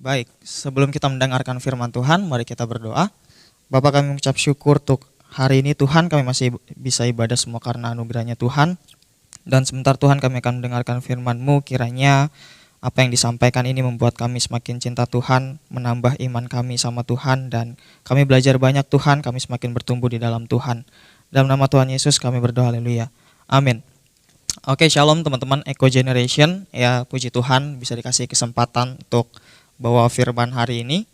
Baik, sebelum kita mendengarkan firman Tuhan, mari kita berdoa. Bapa, kami mengucap syukur untuk hari ini Tuhan, kami masih bisa ibadah semua karena anugerahnya Tuhan. Dan sebentar Tuhan kami akan mendengarkan firman-Mu, kiranya apa yang disampaikan ini membuat kami semakin cinta Tuhan, menambah iman kami sama Tuhan, dan kami belajar banyak Tuhan, kami semakin bertumbuh di dalam Tuhan. Dalam nama Tuhan Yesus kami berdoa, haleluya. Amin. Oke, shalom teman-teman Eco Generation. Ya, puji Tuhan bisa dikasih kesempatan untuk bawa firman hari ini.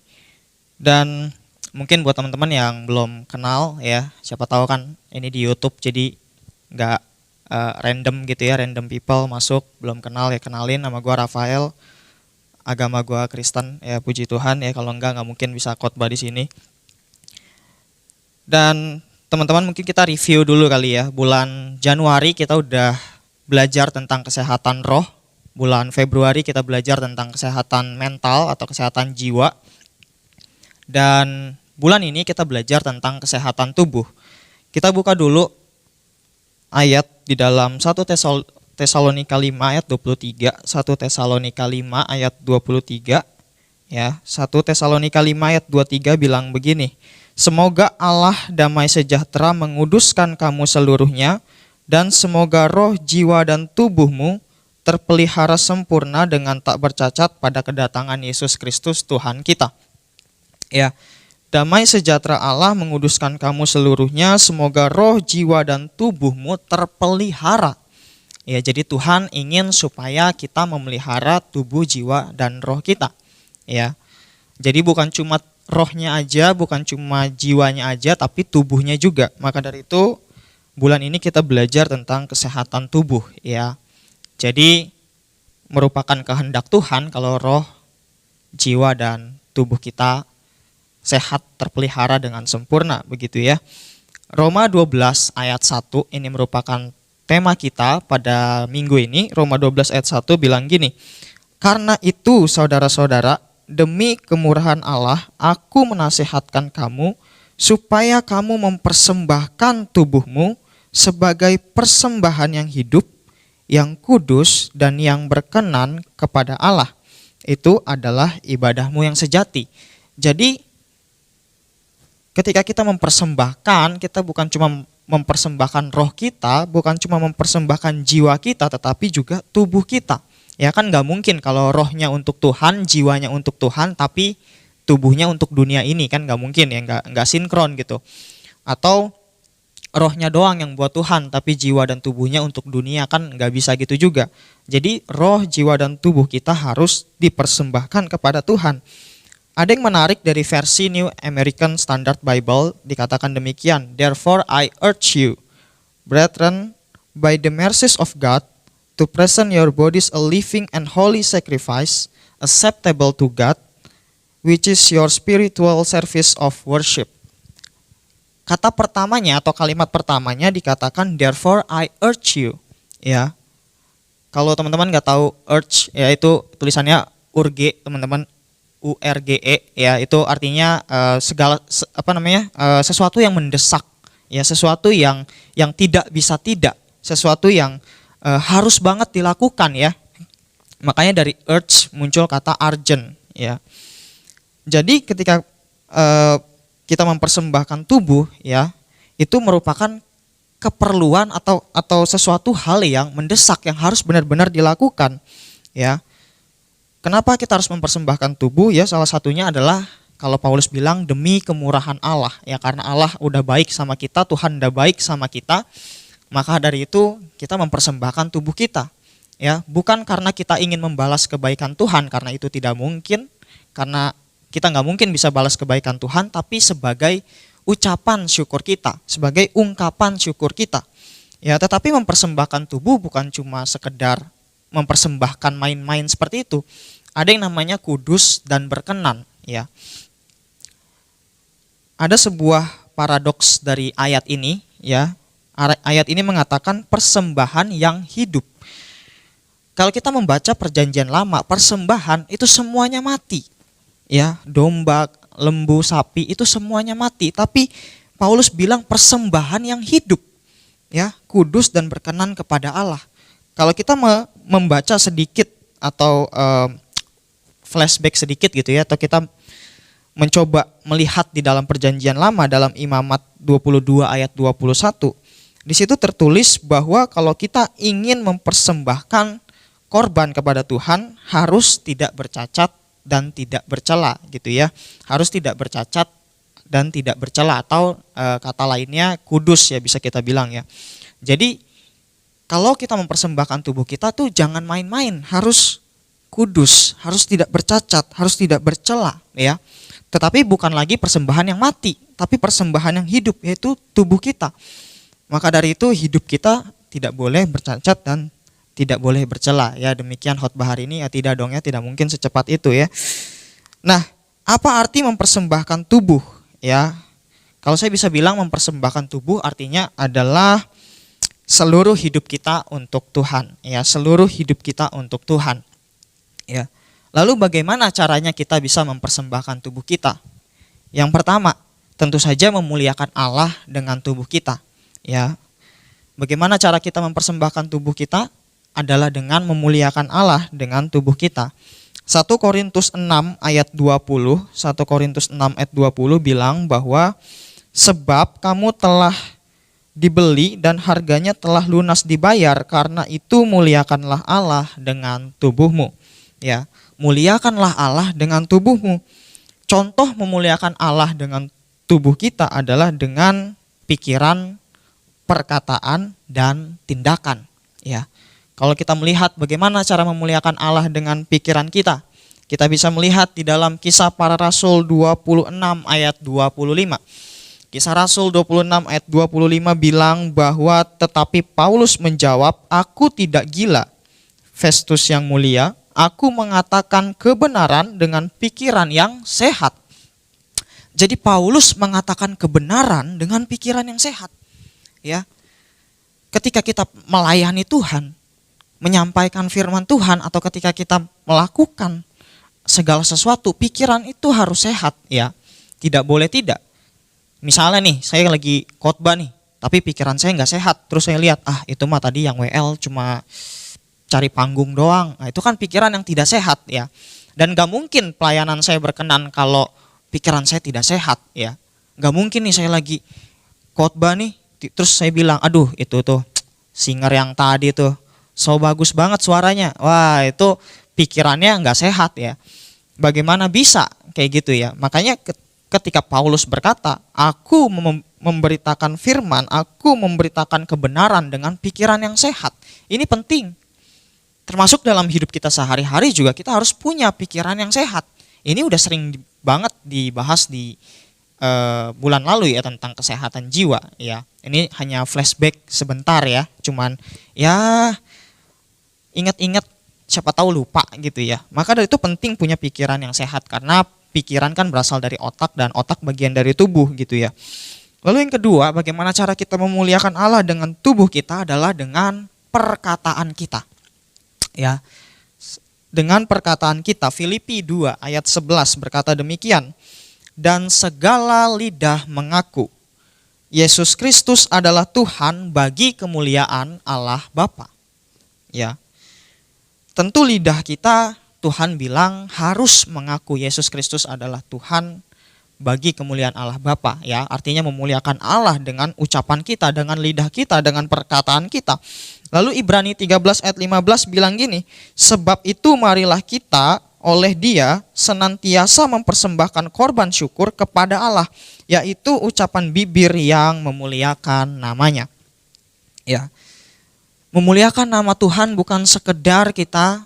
Dan mungkin buat teman-teman yang belum kenal ya, siapa tahu kan ini di YouTube jadi nggak random gitu ya, random people masuk belum kenal ya, kenalin, nama gua Rafael, agama gua Kristen ya, puji Tuhan ya, kalau nggak mungkin bisa khotbah di sini. Dan teman-teman mungkin kita review dulu kali ya, bulan Januari kita udah belajar tentang kesehatan roh. Bulan Februari kita belajar tentang kesehatan mental atau kesehatan jiwa. Dan bulan ini kita belajar tentang kesehatan tubuh. Kita buka dulu ayat di dalam 1 Tesalonika 5 ayat 23. 1 Tesalonika 5 ayat 23. Ya, 1 Tesalonika 5 ayat 23 bilang begini. Semoga Allah damai sejahtera menguduskan kamu seluruhnya, dan semoga roh, jiwa, dan tubuhmu terpelihara sempurna dengan tak bercacat pada kedatangan Yesus Kristus Tuhan kita. Ya, damai sejahtera Allah menguduskan kamu seluruhnya, semoga roh, jiwa, dan tubuhmu terpelihara. Ya, jadi Tuhan ingin supaya kita memelihara tubuh, jiwa, dan roh kita. Ya, jadi bukan cuma rohnya aja, bukan cuma jiwanya aja, tapi tubuhnya juga. Maka dari itu bulan ini kita belajar tentang kesehatan tubuh. Ya. Jadi merupakan kehendak Tuhan kalau roh, jiwa, dan tubuh kita sehat, terpelihara dengan sempurna, begitu ya. Roma 12 ayat 1 ini merupakan tema kita pada minggu ini. Roma 12 ayat 1 bilang gini, karena itu saudara-saudara, demi kemurahan Allah, aku menasihatkan kamu supaya kamu mempersembahkan tubuhmu sebagai persembahan yang hidup, yang kudus, dan yang berkenan kepada Allah. Itu adalah ibadahmu yang sejati. Jadi ketika kita mempersembahkan, kita bukan cuma mempersembahkan roh kita, bukan cuma mempersembahkan jiwa kita, tetapi juga tubuh kita. Ya kan gak mungkin kalau rohnya untuk Tuhan, jiwanya untuk Tuhan, tapi tubuhnya untuk dunia ini, kan gak mungkin ya, gak sinkron gitu. Atau rohnya doang yang buat Tuhan, tapi jiwa dan tubuhnya untuk dunia, kan nggak bisa gitu juga. Jadi roh, jiwa, dan tubuh kita harus dipersembahkan kepada Tuhan. Ada yang menarik dari versi New American Standard Bible, dikatakan demikian. Therefore I urge you, brethren, by the mercies of God, to present your bodies a living and holy sacrifice, acceptable to God, which is your spiritual service of worship. Kata pertamanya atau kalimat pertamanya dikatakan therefore I urge you. Ya. Kalau teman-teman nggak tahu urge, ya itu tulisannya urge, teman-teman, URGE, ya itu artinya sesuatu yang mendesak, ya sesuatu yang tidak bisa tidak, sesuatu yang harus banget dilakukan ya. Makanya dari urge muncul kata urgent, ya. Jadi ketika kita mempersembahkan tubuh, ya itu merupakan keperluan atau sesuatu hal yang mendesak, yang harus benar-benar dilakukan, ya. Kenapa kita harus mempersembahkan tubuh? Ya salah satunya adalah kalau Paulus bilang demi kemurahan Allah, ya karena Allah udah baik sama kita, Tuhan udah baik sama kita, maka dari itu kita mempersembahkan tubuh kita, ya bukan karena kita ingin membalas kebaikan Tuhan, karena itu tidak mungkin, karena kita nggak mungkin bisa balas kebaikan Tuhan, tapi sebagai ucapan syukur kita, sebagai ungkapan syukur kita. Ya, tetapi mempersembahkan tubuh bukan cuma sekedar mempersembahkan main-main seperti itu. Ada yang namanya kudus dan berkenan. Ya, ada sebuah paradoks dari ayat ini. Ya, ayat ini mengatakan persembahan yang hidup. Kalau kita membaca Perjanjian Lama, persembahan itu semuanya mati. Ya, domba, lembu, sapi itu semuanya mati, tapi Paulus bilang persembahan yang hidup, ya, kudus dan berkenan kepada Allah. Kalau kita membaca sedikit atau flashback sedikit gitu ya, atau kita mencoba melihat di dalam perjanjian lama dalam Imamat 22 ayat 21. Di situ tertulis bahwa kalau kita ingin mempersembahkan korban kepada Tuhan harus tidak bercacat dan tidak bercela gitu ya. Harus tidak bercacat dan tidak bercela, atau kata lainnya kudus ya, bisa kita bilang ya. Jadi kalau kita mempersembahkan tubuh kita tuh jangan main-main, harus kudus, harus tidak bercacat, harus tidak bercela ya. Tetapi bukan lagi persembahan yang mati, tapi persembahan yang hidup, yaitu tubuh kita. Maka dari itu hidup kita tidak boleh bercacat dan tidak boleh bercela ya. Demikian khotbah hari ini ya. Tidak dong ya, tidak mungkin secepat itu ya. Nah, apa arti mempersembahkan tubuh ya? Kalau saya bisa bilang mempersembahkan tubuh artinya adalah seluruh hidup kita untuk Tuhan ya, seluruh hidup kita untuk Tuhan ya. Lalu bagaimana caranya kita bisa mempersembahkan tubuh kita? Yang pertama, tentu saja memuliakan Allah dengan tubuh kita ya. Bagaimana cara kita mempersembahkan tubuh kita? Adalah dengan memuliakan Allah dengan tubuh kita. 1 Korintus 6 ayat 20, 1 Korintus 6 ayat 20 bilang bahwa sebab kamu telah dibeli dan harganya telah lunas dibayar, karena itu muliakanlah Allah dengan tubuhmu ya. Muliakanlah Allah dengan tubuhmu. Contoh memuliakan Allah dengan tubuh kita adalah dengan pikiran, perkataan, dan tindakan ya. Kalau kita melihat bagaimana cara memuliakan Allah dengan pikiran kita bisa melihat di dalam Kisah Para Rasul 26 ayat 25. Kisah Rasul 26 ayat 25 bilang bahwa tetapi Paulus menjawab, aku tidak gila, Festus yang mulia, aku mengatakan kebenaran dengan pikiran yang sehat. Jadi Paulus mengatakan kebenaran dengan pikiran yang sehat. Ya. Ketika kita melayani Tuhan, menyampaikan firman Tuhan, atau ketika kita melakukan segala sesuatu, pikiran itu harus sehat ya. Tidak boleh tidak. Misalnya nih, saya lagi khotbah nih, tapi pikiran saya nggak sehat. Terus saya lihat, itu mah tadi yang WL cuma cari panggung doang. Nah, itu kan pikiran yang tidak sehat ya. Dan nggak mungkin pelayanan saya berkenan kalau pikiran saya tidak sehat ya. Nggak mungkin nih saya lagi khotbah nih, terus saya bilang, aduh itu tuh singer yang tadi tuh so bagus banget suaranya. Wah, itu pikirannya nggak sehat ya. Bagaimana bisa kayak gitu ya. Makanya ketika Paulus berkata, aku memberitakan firman, aku memberitakan kebenaran dengan pikiran yang sehat. Ini penting. Termasuk dalam hidup kita sehari-hari juga kita harus punya pikiran yang sehat. Ini udah sering banget dibahas di bulan lalu ya, tentang kesehatan jiwa ya. Ini hanya flashback sebentar ya. Cuman ya ingat-ingat, siapa tahu lupa gitu ya. Maka dari itu penting punya pikiran yang sehat, karena pikiran kan berasal dari otak, dan otak bagian dari tubuh gitu ya. Lalu yang kedua, bagaimana cara kita memuliakan Allah dengan tubuh kita adalah dengan perkataan kita. Ya. Dengan perkataan kita, Filipi 2 ayat 11 berkata demikian. Dan segala lidah mengaku Yesus Kristus adalah Tuhan bagi kemuliaan Allah Bapa. Ya. Tentu lidah kita, Tuhan bilang harus mengaku Yesus Kristus adalah Tuhan bagi kemuliaan Allah Bapa ya. Artinya memuliakan Allah dengan ucapan kita, dengan lidah kita, dengan perkataan kita. Lalu Ibrani 13 ayat 15 bilang gini, sebab itu marilah kita oleh Dia senantiasa mempersembahkan korban syukur kepada Allah, yaitu ucapan bibir yang memuliakan namanya. Ya. Memuliakan nama Tuhan bukan sekedar kita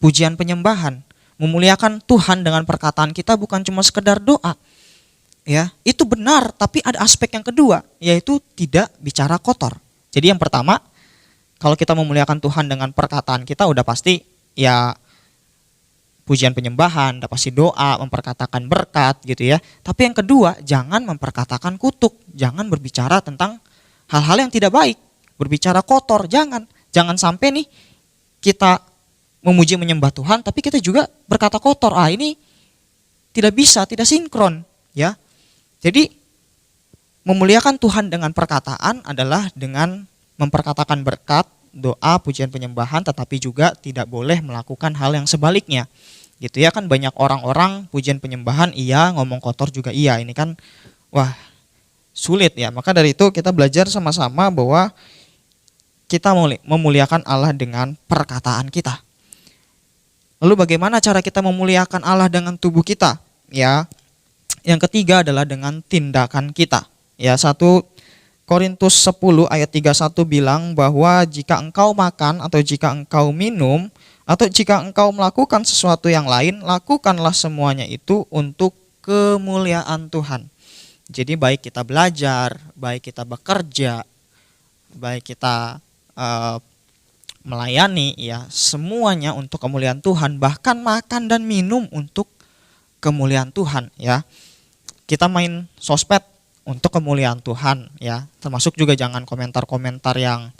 pujian penyembahan. Memuliakan Tuhan dengan perkataan kita bukan cuma sekedar doa. Ya, itu benar, tapi ada aspek yang kedua, yaitu tidak bicara kotor. Jadi yang pertama, kalau kita memuliakan Tuhan dengan perkataan kita udah pasti ya pujian penyembahan, udah pasti doa, memperkatakan berkat gitu ya. Tapi yang kedua, jangan memperkatakan kutuk, jangan berbicara tentang hal-hal yang tidak baik, berbicara kotor, jangan sampai nih kita memuji menyembah Tuhan tapi kita juga berkata kotor. Ini tidak bisa, tidak sinkron ya. Jadi memuliakan Tuhan dengan perkataan adalah dengan memperkatakan berkat, doa, pujian penyembahan, tetapi juga tidak boleh melakukan hal yang sebaliknya. gitu ya kan. Banyak orang-orang pujian penyembahan iya, ngomong kotor juga iya, ini kan wah sulit ya. Maka dari itu kita belajar sama-sama bahwa kita memuliakan Allah dengan perkataan kita. Lalu bagaimana cara kita memuliakan Allah dengan tubuh kita? Ya, yang ketiga adalah dengan tindakan kita. Ya, 1 Korintus 10 ayat 31 bilang bahwa jika engkau makan atau jika engkau minum atau jika engkau melakukan sesuatu yang lain, lakukanlah semuanya itu untuk kemuliaan Tuhan. Jadi baik kita belajar, baik kita bekerja, baik kita melayani, ya semuanya untuk kemuliaan Tuhan. Bahkan makan dan minum untuk kemuliaan Tuhan, ya. Kita main sosmed untuk kemuliaan Tuhan, ya. Termasuk juga jangan komentar-komentar yang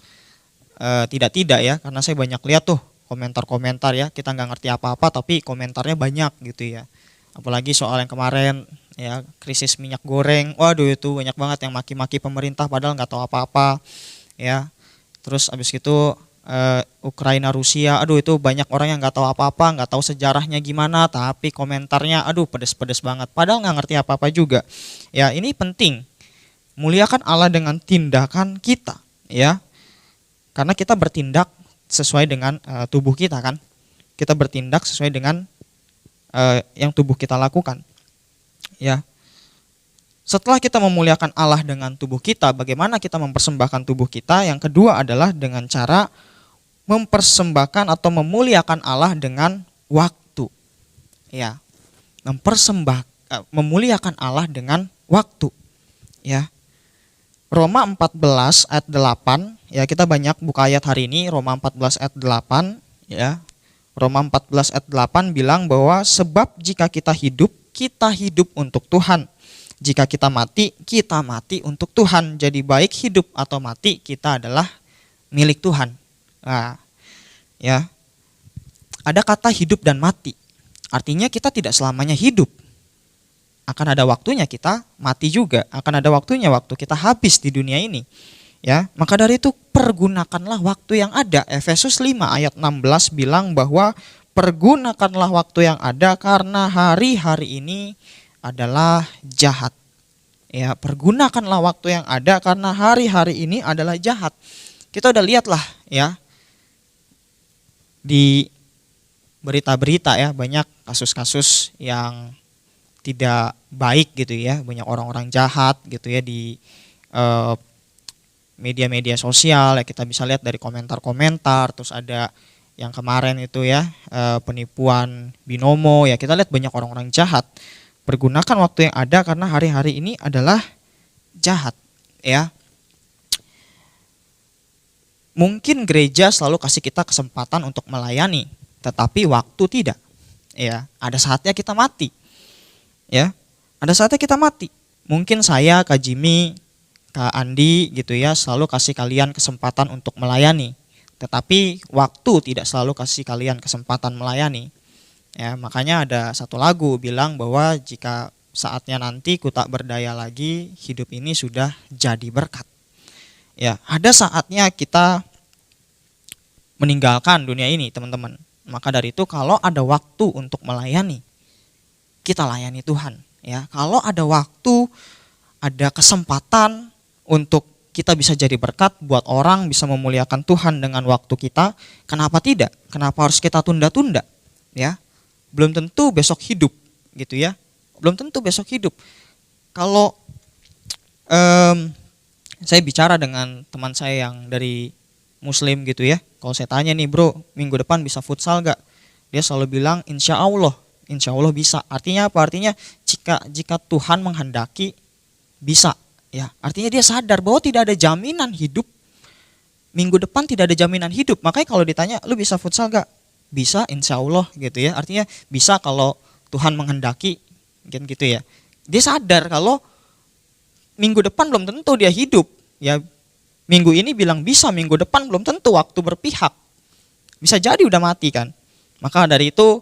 tidak-tidak ya, karena saya banyak lihat tuh komentar-komentar ya, kita nggak ngerti apa-apa tapi komentarnya banyak gitu ya. Apalagi soal yang kemarin ya, krisis minyak goreng, waduh itu banyak banget yang maki-maki pemerintah padahal nggak tahu apa-apa ya. Terus abis itu Ukraina Rusia, aduh itu banyak orang yang nggak tahu apa-apa, nggak tahu sejarahnya gimana, tapi komentarnya aduh pedes-pedes banget, padahal nggak ngerti apa-apa juga. Ya ini penting, muliakan Allah dengan tindakan kita, ya, karena kita bertindak sesuai dengan tubuh kita kan, kita bertindak sesuai dengan yang tubuh kita lakukan, ya. Setelah kita memuliakan Allah dengan tubuh kita, bagaimana kita mempersembahkan tubuh kita? Yang kedua adalah dengan cara mempersembahkan atau memuliakan Allah dengan waktu. Ya. Memuliakan Allah dengan waktu. Ya. Roma 14 ayat 8, ya kita banyak buka ayat hari ini, Roma 14 ayat 8, ya. Roma 14 ayat 8 bilang bahwa sebab jika kita hidup untuk Tuhan. Jika kita mati untuk Tuhan. Jadi baik hidup atau mati kita adalah milik Tuhan. Nah, ya. Ada kata hidup dan mati. Artinya kita tidak selamanya hidup. Akan ada waktunya kita mati juga. Akan ada waktunya waktu kita habis di dunia ini. Ya, maka dari itu pergunakanlah waktu yang ada. Efesus 5 ayat 16 bilang bahwa pergunakanlah waktu yang ada karena hari-hari ini adalah jahat. Ya, pergunakanlah waktu yang ada karena hari-hari ini adalah jahat. Kita udah lihatlah ya di berita-berita ya, banyak kasus-kasus yang tidak baik gitu ya, banyak orang-orang jahat gitu ya di media-media sosial ya, kita bisa lihat dari komentar-komentar. Terus ada yang kemarin itu ya, penipuan binomo ya, kita lihat banyak orang-orang jahat. Pergunakan waktu yang ada karena hari-hari ini adalah jahat, ya. Mungkin gereja selalu kasih kita kesempatan untuk melayani, tetapi waktu tidak. Ya, ada saatnya kita mati. Ya, ada saatnya kita mati. Mungkin saya, Kak Jimmy, Kak Andi gitu ya, selalu kasih kalian kesempatan untuk melayani, tetapi waktu tidak selalu kasih kalian kesempatan melayani. Ya, makanya ada satu lagu bilang bahwa jika saatnya nanti ku tak berdaya lagi, hidup ini sudah jadi berkat. Ya, ada saatnya kita meninggalkan dunia ini, teman-teman. Maka dari itu kalau ada waktu untuk melayani, kita layani Tuhan. Ya, kalau ada waktu, ada kesempatan untuk kita bisa jadi berkat buat orang, bisa memuliakan Tuhan dengan waktu kita, kenapa tidak? Kenapa harus kita tunda-tunda? Ya. Belum tentu besok hidup gitu ya, belum tentu besok hidup. Kalau saya bicara dengan teman saya yang dari Muslim gitu ya, kalau saya tanya nih bro, minggu depan bisa futsal gak? Dia selalu bilang insya Allah bisa. Artinya apa? Artinya jika Tuhan menghendaki bisa ya. Artinya dia sadar bahwa tidak ada jaminan hidup, minggu depan tidak ada jaminan hidup. Makanya kalau ditanya lu bisa futsal gak? Bisa insya Allah gitu ya, artinya bisa kalau Tuhan menghendaki gitu ya. Dia sadar kalau minggu depan belum tentu dia hidup ya. Minggu ini bilang bisa, minggu depan belum tentu, waktu berpihak, bisa jadi udah mati kan. Maka dari itu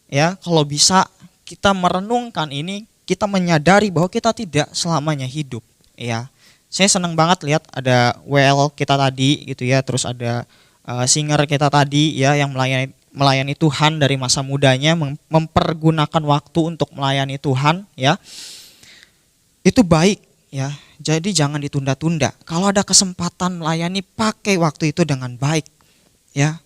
ya, kalau bisa kita merenungkan ini, kita menyadari bahwa kita tidak selamanya hidup ya. Saya senang banget lihat ada WL kita tadi gitu ya, terus ada singer kita tadi ya yang melayani Tuhan dari masa mudanya, mempergunakan waktu untuk melayani Tuhan, ya. Itu baik, ya. Jadi jangan ditunda-tunda. Kalau ada kesempatan melayani, pakai waktu itu dengan baik, ya.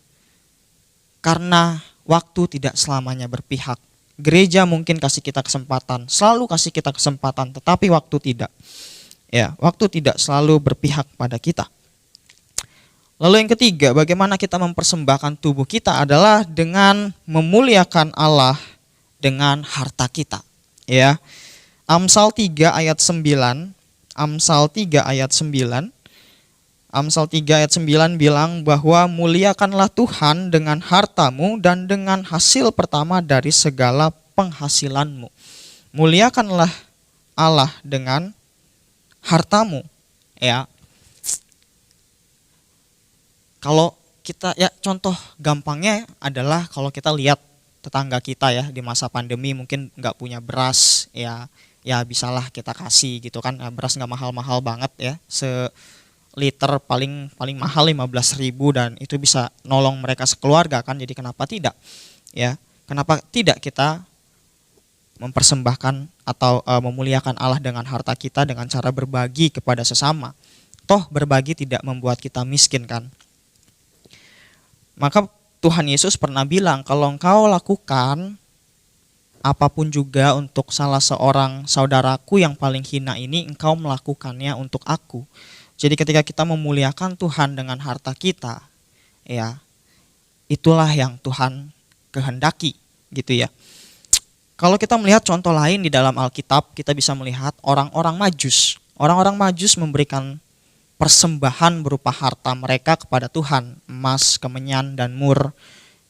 Karena waktu tidak selamanya berpihak. Gereja mungkin kasih kita kesempatan, selalu kasih kita kesempatan, tetapi waktu tidak. Ya, waktu tidak selalu berpihak pada kita. Lalu yang ketiga, bagaimana kita mempersembahkan tubuh kita adalah dengan memuliakan Allah dengan harta kita. Ya. Amsal 3 ayat 9, Amsal 3 ayat 9, Amsal 3 ayat 9 bilang bahwa muliakanlah Tuhan dengan hartamu dan dengan hasil pertama dari segala penghasilanmu. Muliakanlah Allah dengan hartamu, ya. Kalau kita, ya, contoh gampangnya adalah kalau kita lihat tetangga kita, ya, di masa pandemi mungkin nggak punya beras, ya bisalah kita kasih gitu kan. Beras nggak mahal-mahal banget, ya, seliter paling mahal 15.000 dan itu bisa nolong mereka sekeluarga kan. Jadi kenapa tidak, ya, kenapa tidak kita mempersembahkan atau memuliakan Allah dengan harta kita dengan cara berbagi kepada sesama. Toh berbagi tidak membuat kita miskin kan. Maka Tuhan Yesus pernah bilang, kalau engkau lakukan apapun juga untuk salah seorang saudaraku yang paling hina ini, engkau melakukannya untuk aku. Jadi ketika kita memuliakan Tuhan dengan harta kita, ya, itulah yang Tuhan kehendaki gitu, ya. Kalau kita melihat contoh lain di dalam Alkitab, kita bisa melihat orang-orang Majus. Orang-orang Majus memberikan persembahan berupa harta mereka kepada Tuhan, emas, kemenyan, dan mur.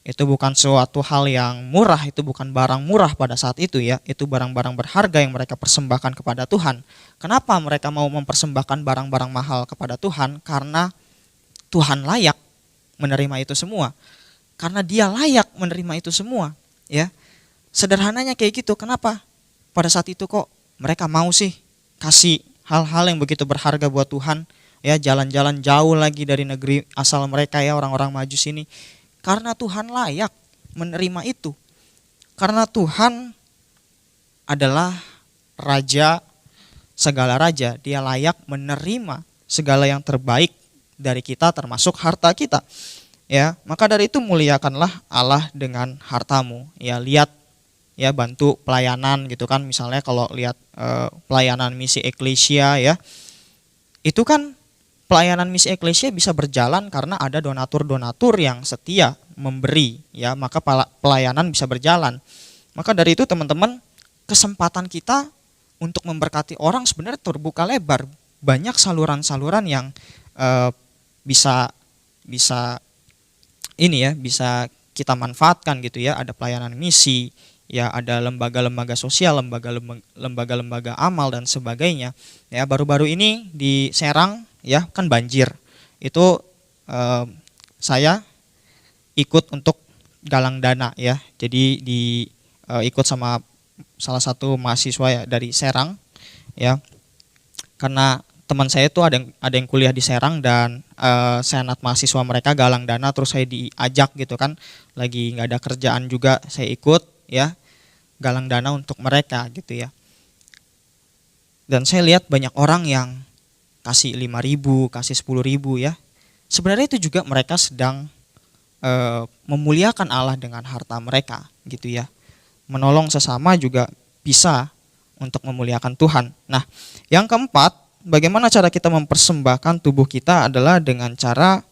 Itu bukan suatu hal yang murah, itu bukan barang murah pada saat itu, ya. Itu barang-barang berharga yang mereka persembahkan kepada Tuhan. Kenapa mereka mau mempersembahkan barang-barang mahal kepada Tuhan? Karena Tuhan layak menerima itu semua. Karena Dia layak menerima itu semua, ya. Sederhananya kayak gitu. Kenapa? Pada saat itu kok mereka mau sih kasih hal-hal yang begitu berharga buat Tuhan, ya, jalan-jalan jauh lagi dari negeri asal mereka, ya, orang-orang Majus ini. Karena Tuhan layak menerima itu. Karena Tuhan adalah Raja segala raja, Dia layak menerima segala yang terbaik dari kita, termasuk harta kita, ya. Maka dari itu muliakanlah Allah dengan hartamu, ya. Lihat, ya, bantu pelayanan gitu kan. Misalnya kalau lihat pelayanan misi eklesia, ya, itu kan pelayanan misi eklesia bisa berjalan karena ada donatur-donatur yang setia memberi, ya. Maka pelayanan bisa berjalan. Maka dari itu teman-teman, kesempatan kita untuk memberkati orang sebenarnya terbuka lebar. Banyak saluran-saluran yang bisa ini, ya, bisa kita manfaatkan gitu, ya. Ada pelayanan misi, ya, ada lembaga-lembaga sosial, lembaga-lembaga amal dan sebagainya, ya. Baru-baru ini di Serang, ya, kan banjir. Itu saya ikut untuk galang dana, ya. Jadi ikut sama salah satu mahasiswa, ya, dari Serang, ya. Karena teman saya itu ada yang kuliah di Serang dan senat mahasiswa mereka galang dana, terus saya diajak gitu kan. Lagi nggak ada kerjaan juga, saya ikut, ya, galang dana untuk mereka gitu, ya. Dan saya lihat banyak orang yang kasih 5.000, kasih 10.000, ya. Sebenarnya itu juga mereka sedang memuliakan Allah dengan harta mereka gitu, ya. Menolong sesama juga bisa untuk memuliakan Tuhan. Nah, yang keempat, bagaimana cara kita mempersembahkan tubuh kita adalah dengan cara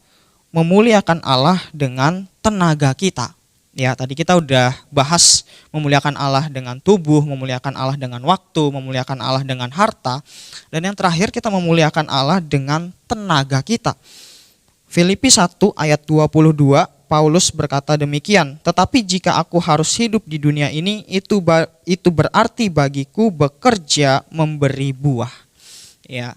memuliakan Allah dengan tenaga kita. Ya, tadi kita udah bahas memuliakan Allah dengan tubuh, memuliakan Allah dengan waktu, memuliakan Allah dengan harta. Dan yang terakhir, kita memuliakan Allah dengan tenaga kita. Filipi 1 ayat 22, Paulus berkata demikian, tetapi jika aku harus hidup di dunia ini, itu berarti bagiku bekerja memberi buah. Ya.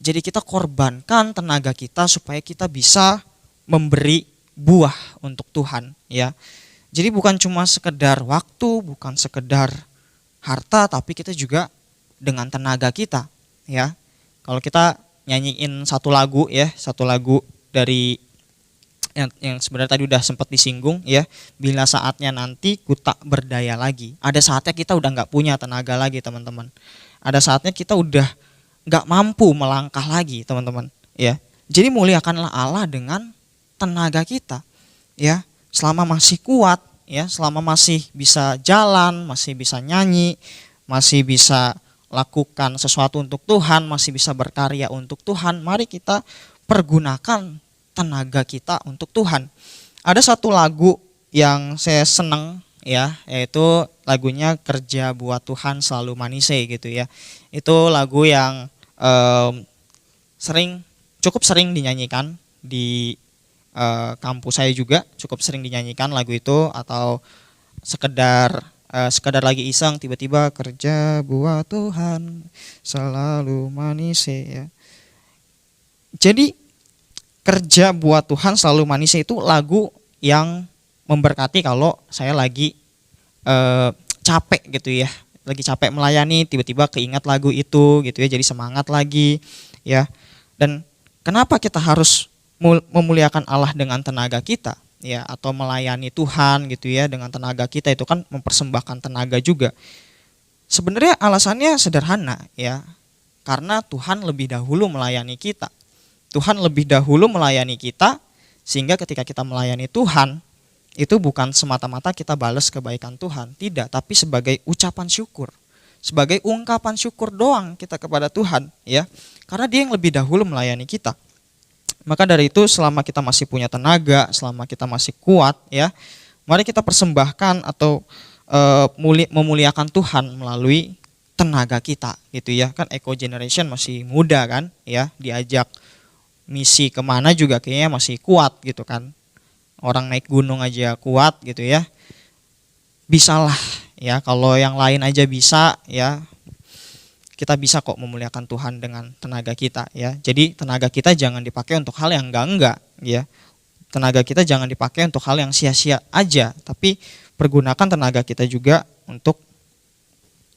Jadi kita korbankan tenaga kita supaya kita bisa memberi buah untuk Tuhan, ya. Jadi bukan cuma sekedar waktu, bukan sekedar harta, tapi kita juga dengan tenaga kita, ya. Kalau kita nyanyiin satu lagu, ya, satu lagu dari yang sebenarnya tadi udah sempat disinggung ya, bila saatnya nanti ku tak berdaya lagi. Ada saatnya kita udah nggak punya tenaga lagi teman-teman. Ada saatnya kita udah nggak mampu melangkah lagi teman-teman ya. Jadi muliakanlah Allah dengan tenaga kita ya, selama masih kuat ya, selama masih bisa jalan, masih bisa nyanyi, masih bisa lakukan sesuatu untuk Tuhan, masih bisa berkarya untuk Tuhan, mari kita pergunakan tenaga kita untuk Tuhan. Ada satu lagu yang saya seneng ya, yaitu lagunya Kerja Buat Tuhan Selalu Manise gitu ya. Itu lagu yang cukup sering dinyanyikan di kampus saya juga, cukup sering dinyanyikan lagu itu, atau sekedar lagi iseng tiba-tiba kerja buat Tuhan selalu manise ya. Jadi kerja buat Tuhan selalu manise itu lagu yang memberkati kalau saya lagi capek gitu ya, lagi capek melayani, tiba-tiba keingat lagu itu gitu ya, jadi semangat lagi ya. Dan kenapa kita harus memuliakan Allah dengan tenaga kita ya, atau melayani Tuhan gitu ya dengan tenaga kita, itu kan mempersembahkan tenaga juga. Sebenarnya alasannya sederhana ya, karena Tuhan lebih dahulu melayani kita. Tuhan lebih dahulu melayani kita, sehingga ketika kita melayani Tuhan, itu bukan semata-mata kita balas kebaikan Tuhan, tidak, tapi sebagai ucapan syukur, sebagai ungkapan syukur doang kita kepada Tuhan ya, karena Dia yang lebih dahulu melayani kita. Maka dari itu selama kita masih punya tenaga, selama kita masih kuat ya, mari kita persembahkan atau memuliakan Tuhan melalui tenaga kita gitu ya. Kan Eco Generation masih muda kan ya, diajak misi kemana juga kayaknya masih kuat gitu kan. Orang naik gunung aja kuat gitu ya. Bisalah ya, kalau yang lain aja bisa ya, kita bisa kok memuliakan Tuhan dengan tenaga kita ya. Jadi tenaga kita jangan dipakai untuk hal yang enggak ya. Tenaga kita jangan dipakai untuk hal yang sia-sia aja, tapi pergunakan tenaga kita juga untuk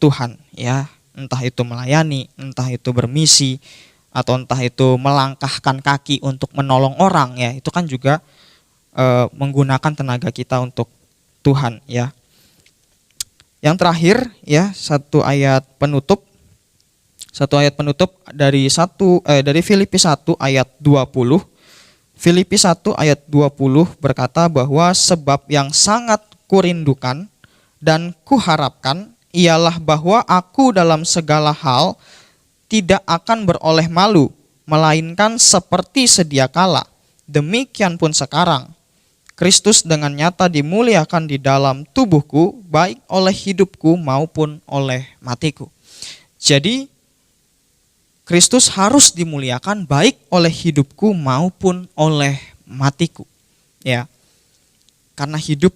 Tuhan ya. Entah itu melayani, entah itu bermisi, atau entah itu melangkahkan kaki untuk menolong orang ya. Itu kan juga menggunakan tenaga kita untuk Tuhan ya. Yang terakhir ya, satu ayat penutup dari Filipi 1 ayat 20. Filipi 1 ayat 20 berkata bahwa sebab yang sangat kurindukan dan kuharapkan ialah bahwa aku dalam segala hal tidak akan beroleh malu, melainkan seperti sedia kala, demikian pun sekarang Kristus dengan nyata dimuliakan di dalam tubuhku, baik oleh hidupku maupun oleh matiku. Jadi Kristus harus dimuliakan baik oleh hidupku maupun oleh matiku ya. Karena hidup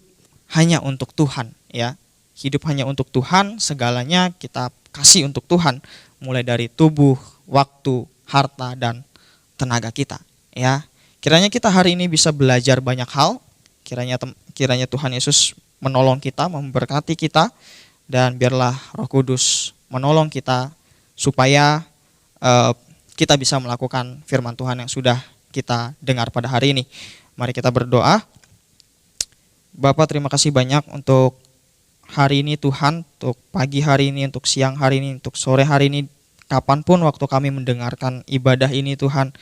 hanya untuk Tuhan ya. Hidup hanya untuk Tuhan, segalanya kita kasih untuk Tuhan, mulai dari tubuh, waktu, harta dan tenaga kita ya. Kiranya kita hari ini bisa belajar banyak hal. Kiranya Tuhan Yesus menolong kita, memberkati kita, dan biarlah Roh Kudus menolong kita supaya kita bisa melakukan firman Tuhan yang sudah kita dengar pada hari ini. Mari kita berdoa. Bapa, terima kasih banyak untuk hari ini Tuhan, untuk pagi hari ini, untuk siang hari ini, untuk sore hari ini, kapanpun waktu kami mendengarkan ibadah ini Tuhan.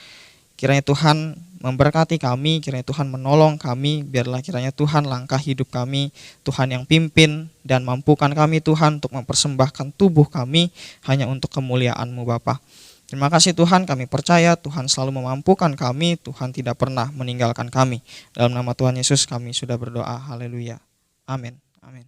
Kiranya Tuhan memberkati kami, kiranya Tuhan menolong kami, biarlah kiranya Tuhan langkah hidup kami, Tuhan yang pimpin dan mampukan kami Tuhan untuk mempersembahkan tubuh kami hanya untuk kemuliaan-Mu Bapa. Terima kasih Tuhan, kami percaya Tuhan selalu memampukan kami, Tuhan tidak pernah meninggalkan kami. Dalam nama Tuhan Yesus kami sudah berdoa, haleluya, amin. Amin.